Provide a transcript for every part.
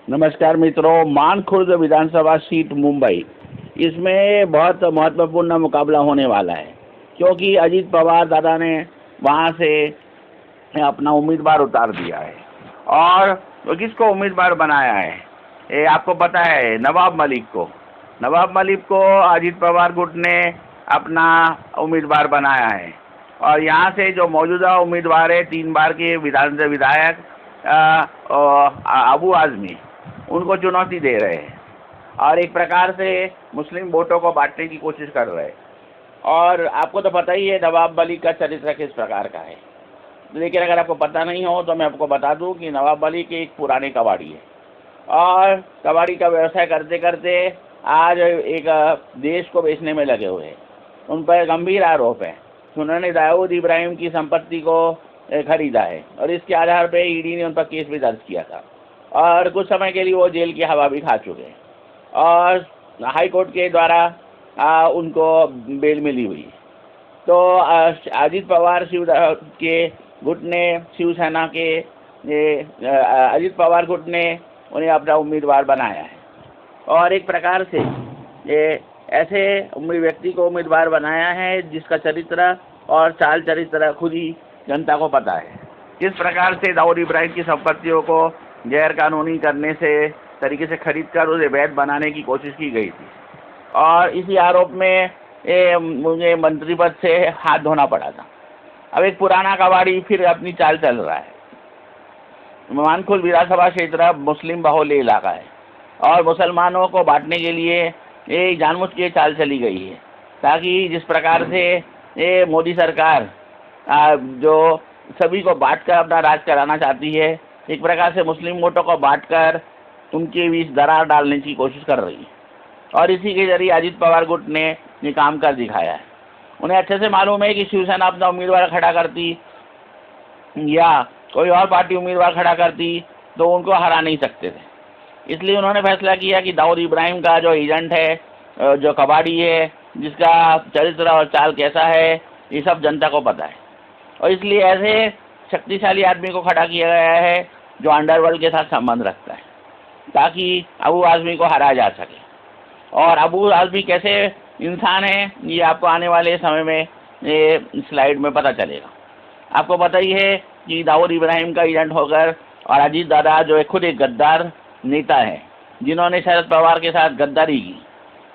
नमस्कार मित्रों, मानखुर्द विधानसभा सीट मुंबई, इसमें बहुत महत्वपूर्ण मुकाबला होने वाला है क्योंकि अजीत पवार दादा ने वहां से अपना उम्मीदवार उतार दिया है। और वो किसको उम्मीदवार बनाया है ये आपको पता है? नवाब मलिक को। नवाब मलिक को अजीत पवार गुट ने अपना उम्मीदवार बनाया है। और यहाँ से जो मौजूदा उम्मीदवार है 3 बार के विधायक अबू आजमी, उनको चुनौती दे रहे हैं और एक प्रकार से मुस्लिम वोटों को बांटने की कोशिश कर रहे हैं। और आपको तो पता ही है नवाब मलिक का चरित्र किस प्रकार का है, लेकिन अगर आपको पता नहीं हो तो मैं आपको बता दूं कि नवाब मलिक एक पुराने कबाड़ी है और कबाड़ी का व्यवसाय करते करते आज एक देश को बेचने में लगे हुए हैं। उन पर गंभीर आरोप है। उन्होंने दाऊद इब्राहिम की संपत्ति को खरीदा है और इसके आधार पर ईडी ने उन पर केस भी दर्ज किया था और कुछ समय के लिए वो जेल की हवा भी खा चुके हैं और हाई कोर्ट के द्वारा उनको बेल मिली हुई। तो अजीत पवार के गुट ने, शिवसेना के अजीत पवार गुट ने उन्हें अपना उम्मीदवार बनाया है और एक प्रकार से ये ऐसे व्यक्ति को उम्मीदवार बनाया है जिसका चरित्र और चाल चरित्र खुद ही जनता को पता है। किस प्रकार से दाऊद इब्राहिम की संपत्तियों को गैर कानूनी करने से तरीके से खरीद कर उसे वैध बनाने की कोशिश की गई थी और इसी आरोप में मुझे मंत्री पद से हाथ धोना पड़ा था। अब एक पुराना कबाड़ी फिर अपनी चाल चल रहा है। मानखुर्द विधानसभा क्षेत्र मुस्लिम बहुल्य इलाका है और मुसलमानों को बांटने के लिए ये जानबूझ के चाल चली गई है ताकि जिस प्रकार से ये मोदी सरकार जो सभी को बांटकर अपना राज कराना चाहती है, एक प्रकार से मुस्लिम वोटों को बांटकर उनके बीच दरार डालने की कोशिश कर रही है और इसी के जरिए अजीत पवार गुट ने ये काम कर दिखाया है। उन्हें अच्छे से मालूम है कि शिवसेना अपना उम्मीदवार खड़ा करती या कोई और पार्टी उम्मीदवार खड़ा करती तो उनको हरा नहीं सकते थे। इसलिए उन्होंने फैसला किया कि दाऊद इब्राहिम का जो एजेंट है, जो कबाड़ी है, जिसका चरित्र और चाल कैसा है, ये सब जनता को पता है और इसलिए ऐसे शक्तिशाली आदमी को खड़ा किया गया है जो अंडरवर्ल्ड के साथ संबंध रखता है ताकि अबू आजमी को हराया जा सके। और अबू आजमी कैसे इंसान है ये आपको आने वाले समय में ये स्लाइड में पता चलेगा। आपको पता ही है कि दाऊद इब्राहिम का एजेंट होकर और अजीत दादा जो खुद एक गद्दार नेता है जिन्होंने शरद पवार के साथ गद्दारी की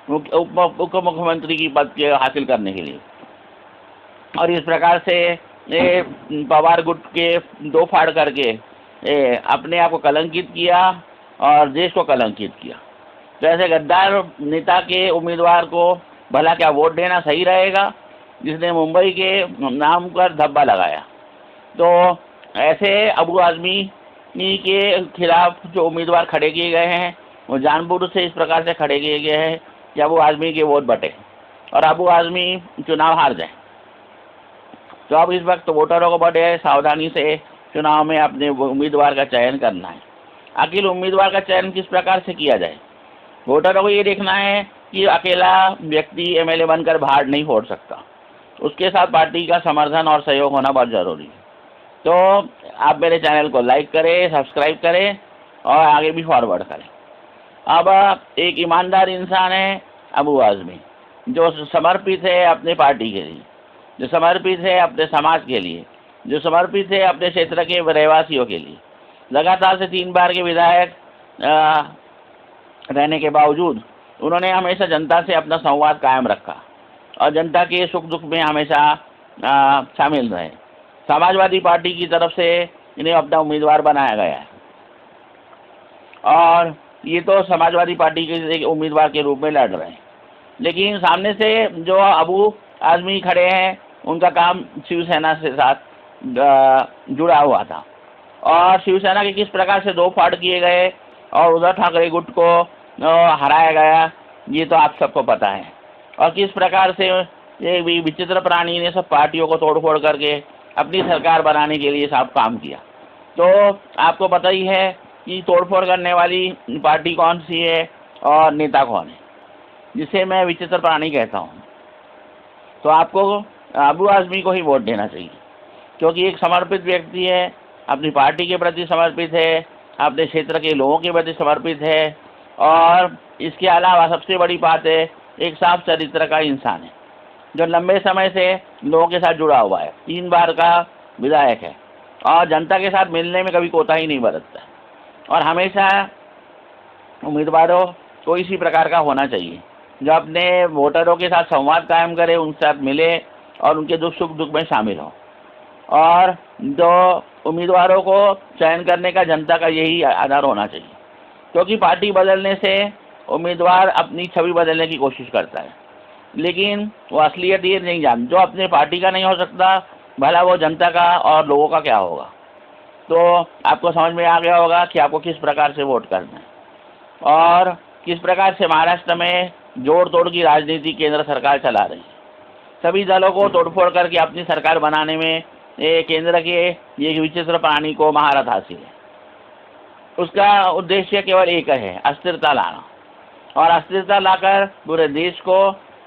उप मुख्यमंत्री की पद के हासिल करने के लिए, और इस प्रकार से ये पवार गुट के दो फाड़ करके अपने आप को कलंकित किया और देश को कलंकित किया। तो ऐसे गद्दार नेता के उम्मीदवार को भला क्या वोट देना सही रहेगा जिसने मुंबई के नाम पर धब्बा लगाया? तो ऐसे अबू आजमी के खिलाफ जो उम्मीदवार खड़े किए गए हैं वो जानबूझ से इस प्रकार से खड़े किए गए हैं कि अबू आजमी के वोट बटे और अबू आजमी चुनाव हार जाए। तो अब इस वक्त वोटरों को बड़े सावधानी से चुनाव में अपने उम्मीदवार का चयन करना है। आखिर उम्मीदवार का चयन किस प्रकार से किया जाए? वोटरों को ये देखना है कि अकेला व्यक्ति एमएलए बनकर बाहर नहीं फोड़ सकता, उसके साथ पार्टी का समर्थन और सहयोग होना बहुत ज़रूरी है। तो आप मेरे चैनल को लाइक करें, सब्सक्राइब करें और आगे भी फॉरवर्ड करें। अब एक ईमानदार इंसान है अबू आजमी, जो समर्पित है अपने पार्टी के लिए, जो समर्पित है अपने समाज के लिए, जो समर्पित है अपने क्षेत्र के रहवासियों के लिए। लगातार से 3 बार के विधायक रहने के बावजूद उन्होंने हमेशा जनता से अपना संवाद कायम रखा और जनता के सुख दुख में हमेशा शामिल रहे। समाजवादी पार्टी की तरफ से इन्हें अपना उम्मीदवार बनाया गया है और ये तो समाजवादी पार्टी के उम्मीदवार के रूप में लड़ रहे हैं, लेकिन सामने से जो अबू आजमी खड़े हैं उनका काम शिवसेना से साथ जुड़ा हुआ था और शिवसेना के किस प्रकार से 2 फाड़ किए गए और उद्धव ठाकरे गुट को हराया गया ये तो आप सबको पता है। और किस प्रकार से ये विचित्र प्राणी ने सब पार्टियों को तोड़ फोड़ करके अपनी सरकार बनाने के लिए सब काम किया। तो आपको पता ही है कि तोड़फोड़ करने वाली पार्टी कौन सी है और नेता कौन है, जिसे मैं विचित्र प्राणी कहता हूँ। तो आपको अबू आजमी को ही वोट देना चाहिए क्योंकि एक समर्पित व्यक्ति है, अपनी पार्टी के प्रति समर्पित है अपने क्षेत्र के लोगों के प्रति समर्पित है और इसके अलावा सबसे बड़ी बात है एक साफ चरित्र का इंसान है जो लंबे समय से लोगों के साथ जुड़ा हुआ है, 3 बार का विधायक है और जनता के साथ मिलने में कभी कोताही नहीं बरतता और हमेशा उम्मीदवारों को इसी प्रकार का होना चाहिए जो अपने वोटरों के साथ संवाद कायम करे, उनके साथ मिले और उनके सुख दुख में शामिल हो। और जो उम्मीदवारों को चयन करने का जनता का यही आधार होना चाहिए, क्योंकि पार्टी बदलने से उम्मीदवार अपनी छवि बदलने की कोशिश करता है, लेकिन वो असलियत ये नहीं जान, जो अपने पार्टी का नहीं हो सकता भला वो जनता का और लोगों का क्या होगा। तो आपको समझ में आ गया होगा कि आपको किस प्रकार से वोट करना है और किस प्रकार से महाराष्ट्र में जोड़ तोड़ की राजनीति केंद्र सरकार चला रही है। सभी दलों को तोड़फोड़ करके अपनी सरकार बनाने में केंद्र के ये विचित्र प्राणी को महारत हासिल है। उसका उद्देश्य केवल एक है, अस्थिरता लाना और अस्थिरता लाकर पूरे देश को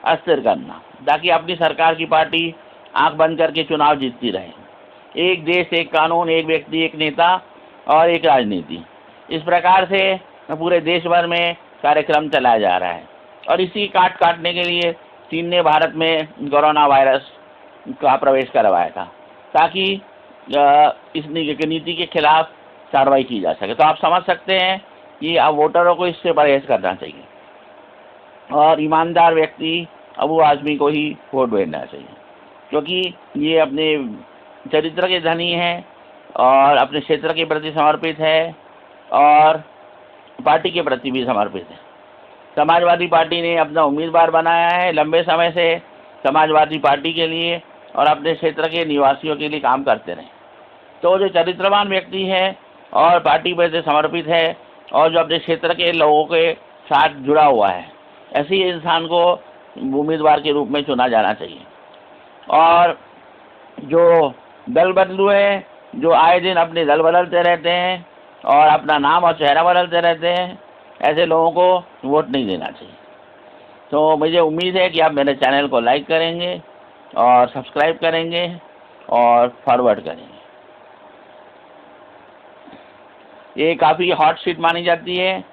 अस्थिर करना, ताकि अपनी सरकार की पार्टी आंख बंद करके चुनाव जीतती रहे। एक देश, एक कानून, एक व्यक्ति, एक नेता और एक राजनीति, इस प्रकार से पूरे देश भर में कार्यक्रम चलाया जा रहा है और इसी काटने के लिए चीन ने भारत में कोरोना वायरस का प्रवेश करवाया था ताकि इस नीति के खिलाफ कार्रवाई की जा सके। तो आप समझ सकते हैं कि अब वोटरों को इससे परहेज करना चाहिए और ईमानदार व्यक्ति अबू आज़मी को ही वोट देना चाहिए, क्योंकि ये अपने चरित्र के धनी हैं और अपने क्षेत्र के प्रति समर्पित है और पार्टी के प्रति भी समर्पित है। समाजवादी पार्टी ने अपना उम्मीदवार बनाया है, लंबे समय से समाजवादी पार्टी के लिए और अपने क्षेत्र के निवासियों के लिए काम करते रहे। तो जो चरित्रवान व्यक्ति है और पार्टी पर से समर्पित है और जो अपने क्षेत्र के लोगों के साथ जुड़ा हुआ है, ऐसे ही इंसान को उम्मीदवार के रूप में चुना जाना चाहिए। और जो दल बदलू है, जो आए दिन अपने दल बदलते रहते हैं और अपना नाम और चेहरा बदलते रहते हैं, ऐसे लोगों को वोट नहीं देना चाहिए। तो मुझे उम्मीद है कि आप मेरे चैनल को लाइक करेंगे और सब्सक्राइब करेंगे और फॉरवर्ड करेंगे। ये काफ़ी हॉट सीट मानी जाती है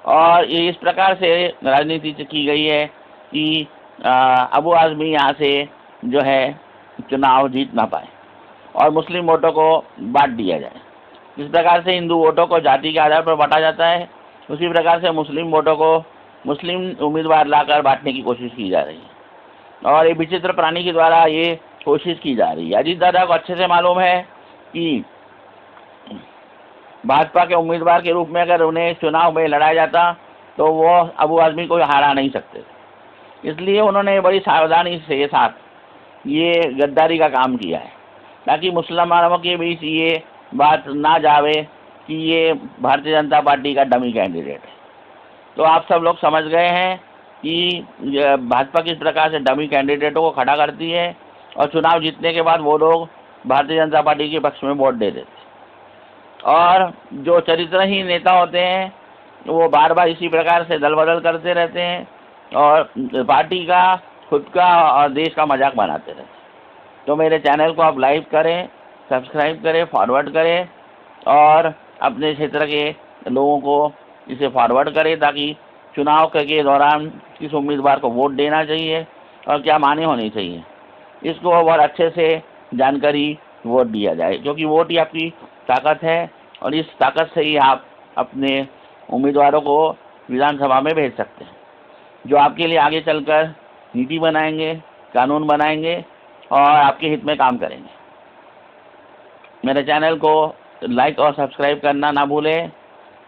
और ये इस प्रकार से राजनीति की गई है कि अबू आज़मी यहाँ से जो है चुनाव जीत ना पाए और मुस्लिम वोटों को बांट दिया जाए। जिस प्रकार से हिंदू वोटों को जाति के आधार पर बांटा जाता है, उसी प्रकार से मुस्लिम वोटों को मुस्लिम उम्मीदवार लाकर बांटने की कोशिश की जा रही है और ये विचित्र प्राणी के द्वारा ये कोशिश की जा रही है। अजीत दादा को अच्छे से मालूम है कि भाजपा के उम्मीदवार के रूप में अगर उन्हें चुनाव में लड़ाया जाता तो वो अबू आज़मी को हरा नहीं सकते थे, इसलिए उन्होंने बड़ी सावधानी से साथ ये गद्दारी का काम किया है ताकि मुसलमानों के बीच ये बात ना जावे कि ये भारतीय जनता पार्टी का डमी कैंडिडेट है। तो आप सब लोग समझ गए हैं कि भाजपा किस प्रकार से डमी कैंडिडेटों को खड़ा करती है और चुनाव जीतने के बाद वो लोग भारतीय जनता पार्टी के पक्ष में वोट दे देते और जो चरित्रहीन नेता होते हैं वो बार बार इसी प्रकार से दल बदल करते रहते हैं और पार्टी का, खुद का और देश का मजाक बनाते रहते हैं। तो मेरे चैनल को आप लाइक करें, सब्सक्राइब करें, फॉरवर्ड करें और अपने क्षेत्र के लोगों को इसे फॉरवर्ड करें ताकि चुनाव के दौरान किस उम्मीदवार को वोट देना चाहिए और क्या माने होनी चाहिए, इसको बहुत अच्छे से जानकारी वोट दिया जाए, क्योंकि वोट ही आपकी ताकत है और इस ताकत से ही आप अपने उम्मीदवारों को विधानसभा में भेज सकते हैं, जो आपके लिए आगे चलकर नीति बनाएंगे, कानून बनाएंगे और आपके हित में काम करेंगे। मेरे चैनल को लाइक और सब्सक्राइब करना ना भूलें।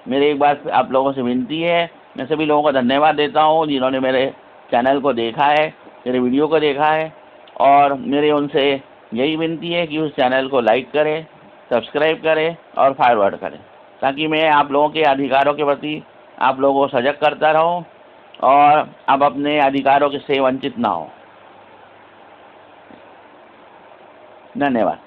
मेरी एक बार आप लोगों से विनती है, मैं सभी लोगों को धन्यवाद देता हूं जिन्होंने मेरे चैनल को देखा है, मेरे वीडियो को देखा है और मेरे उनसे यही विनती है कि उस चैनल को लाइक करें, सब्सक्राइब करें और फॉरवर्ड करें ताकि मैं आप लोगों के अधिकारों के प्रति आप लोगों को सजग करता रहूं और आप अपने अधिकारों से वंचित ना हो। धन्यवाद।